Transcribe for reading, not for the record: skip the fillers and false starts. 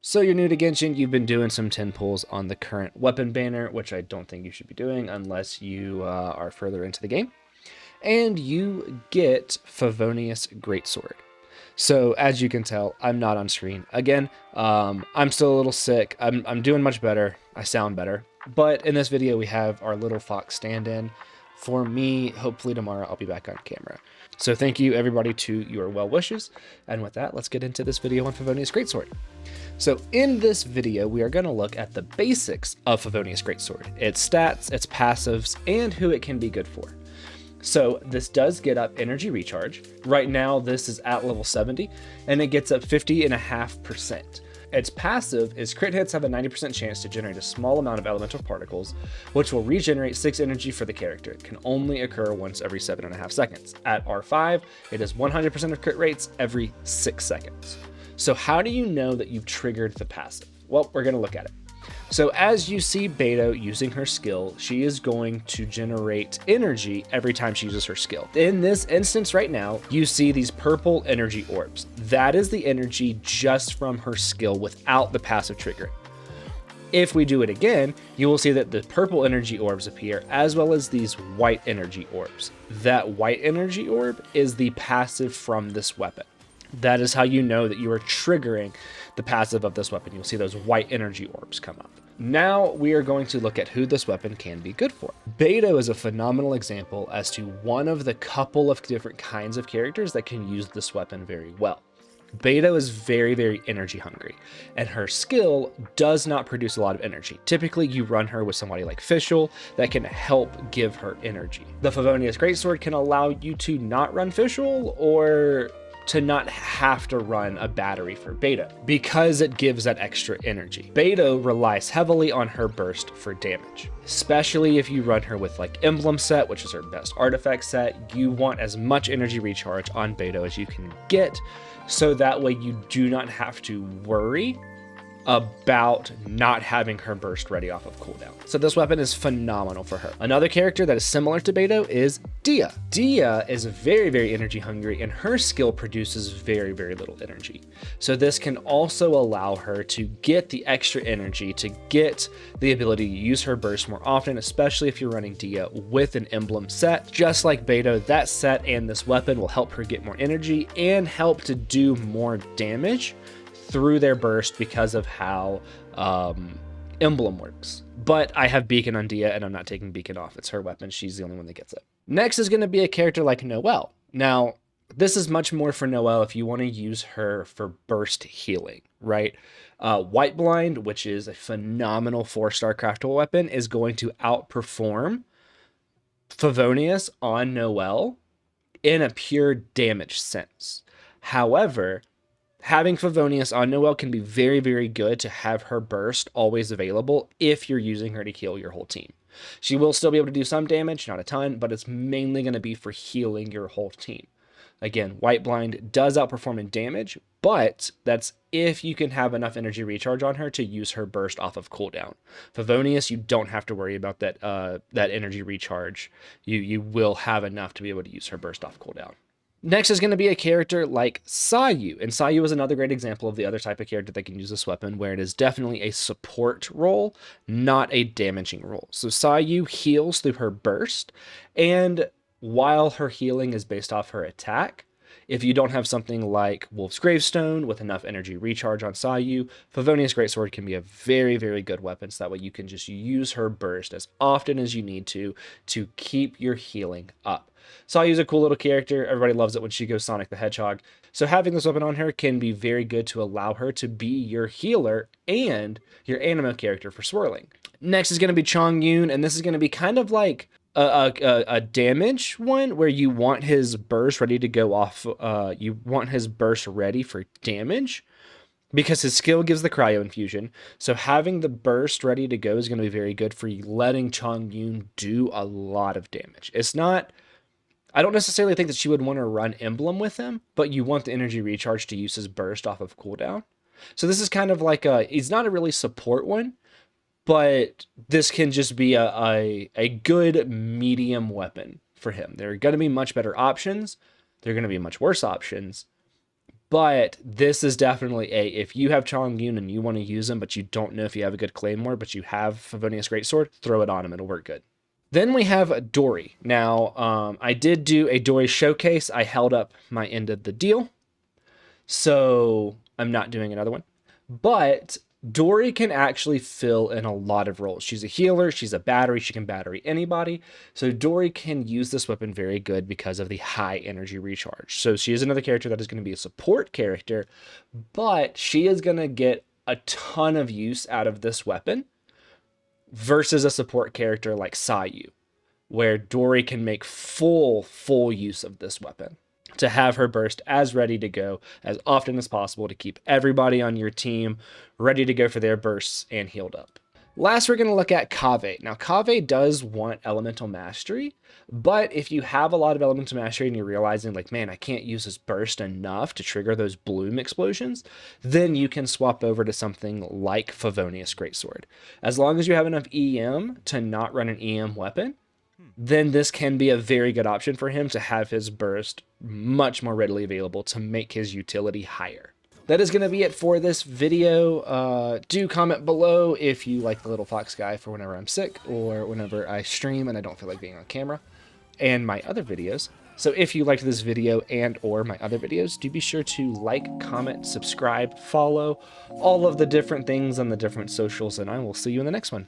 So you're new to Genshin, you've been doing some 10 pulls on the current weapon banner, which I don't think you should be doing unless you are further into the game. And you get Favonius Great Sword. So as you can tell, I'm not on screen. Again, I'm still a little sick. I'm doing much better. I sound better. But in this video, we have our little fox stand-in. For me, hopefully tomorrow I'll be back on camera. So thank you everybody to your well wishes. And with that, let's get into this video on Favonius Great Sword. So in this video, we are going to look at the basics of Favonius Great Sword, its stats, its passives, and who it can be good for. So this does get up energy recharge. Right now, this is at level 70, and it gets up 50.5%. Its passive is crit hits have a 90% chance to generate a small amount of elemental particles, which will regenerate 6 energy for the character. It can only occur once every 7.5 seconds. At R5, it is 100% of crit rates every 6 seconds. So how do you know that you've triggered the passive? Well, we're going to look at it. So as you see Beto using her skill, she is going to generate energy every time she uses her skill. In this instance right now, you see these purple energy orbs. That is the energy just from her skill without the passive trigger. If we do it again, you will see that the purple energy orbs appear as well as these white energy orbs. That white energy orb is the passive from this weapon. That is how you know that you are triggering the passive of this weapon. You'll see those white energy orbs come up. Now we are going to look at who this weapon can be good for. Beto is a phenomenal example as to one of the couple of different kinds of characters that can use this weapon very well. Beto is very, very energy hungry, and her skill does not produce a lot of energy. Typically, you run her with somebody like Fischl that can help give her energy. The Favonius Greatsword can allow you to not run Fischl or to not have to run a battery for Beto because it gives that extra energy. Beto relies heavily on her burst for damage, especially if you run her with like Emblem set, which is her best artifact set. You want as much energy recharge on Beto as you can get, so that way you do not have to worry about not having her burst ready off of cooldown. So this weapon is phenomenal for her. Another character that is similar to Beto is Dia. Dia is very, very energy hungry, and her skill produces very, very little energy. So this can also allow her to get the extra energy, to get the ability to use her burst more often, especially if you're running Dia with an emblem set. Just like Beto, that set and this weapon will help her get more energy and help to do more damage through their burst because of how emblem works. But I have beacon on Dia and I'm not taking beacon off. It's her weapon. She's the only one that gets it. Next is going to be a character like Noelle. Now, this is much more for Noelle if you want to use her for burst healing, right? White Blind, which is a phenomenal 4-star craftable weapon, is going to outperform Favonius on Noelle in a pure damage sense. However, having Favonius on Noelle can be very, very good to have her burst always available if you're using her to heal your whole team. She will still be able to do some damage, not a ton, but it's mainly going to be for healing your whole team. Again, White Blind does outperform in damage, but that's if you can have enough energy recharge on her to use her burst off of cooldown. Favonius, you don't have to worry about that energy recharge. You will have enough to be able to use her burst off cooldown. Next is going to be a character like Sayu, and Sayu is another great example of the other type of character that can use this weapon, where it is definitely a support role, not a damaging role. So Sayu heals through her burst, and while her healing is based off her attack, if you don't have something like Wolf's Gravestone with enough energy recharge on Sayu, Favonius Greatsword can be a very, very good weapon, so that way you can just use her burst as often as you need to keep your healing up. Sayu's a cool little character. Everybody loves it when she goes Sonic the Hedgehog. So having this weapon on her can be very good to allow her to be your healer and your animo character for swirling. Next is going to be Chongyun, and this is going to be kind of like a damage one where you want his burst ready to go off. You want his burst ready for damage because his skill gives the cryo infusion. So having the burst ready to go is going to be very good for letting Chongyun do a lot of damage. It's not, I don't necessarily think that she would want to run Emblem with him, but you want the energy recharge to use his burst off of cooldown. So this is kind of like he's not a really support one, but this can just be a good medium weapon for him. There are going to be much better options. There are going to be much worse options, But this is definitely if you have Chongyun and you want to use him, but you don't know if you have a good Claymore, but you have Favonius Great Sword, throw it on him. It'll work good. Then we have Dory. Now, I did do a Dory showcase. I held up my end of the deal, so I'm not doing another one. But Dory can actually fill in a lot of roles. She's a healer, she's a battery, she can battery anybody. So Dory can use this weapon very good because of the high energy recharge. So she is another character that is going to be a support character, but she is going to get a ton of use out of this weapon versus a support character like Sayu, where Dory can make full use of this weapon to have her burst as ready to go as often as possible to keep everybody on your team ready to go for their bursts and healed up. Last, we're going to look at Kaveh. Now, Kaveh does want Elemental Mastery, but if you have a lot of Elemental Mastery and you're realizing, like, man, I can't use this burst enough to trigger those bloom explosions, then you can swap over to something like Favonius Great Sword. As long as you have enough EM to not run an EM weapon, then this can be a very good option for him to have his burst much more readily available to make his utility higher. That is going to be it for this video. Do comment below if you like the little fox guy for whenever I'm sick or whenever I stream and I don't feel like being on camera, and my other videos. So if you liked this video and or my other videos, do be sure to like, comment, subscribe, follow, all of the different things on the different socials, and I will see you in the next one.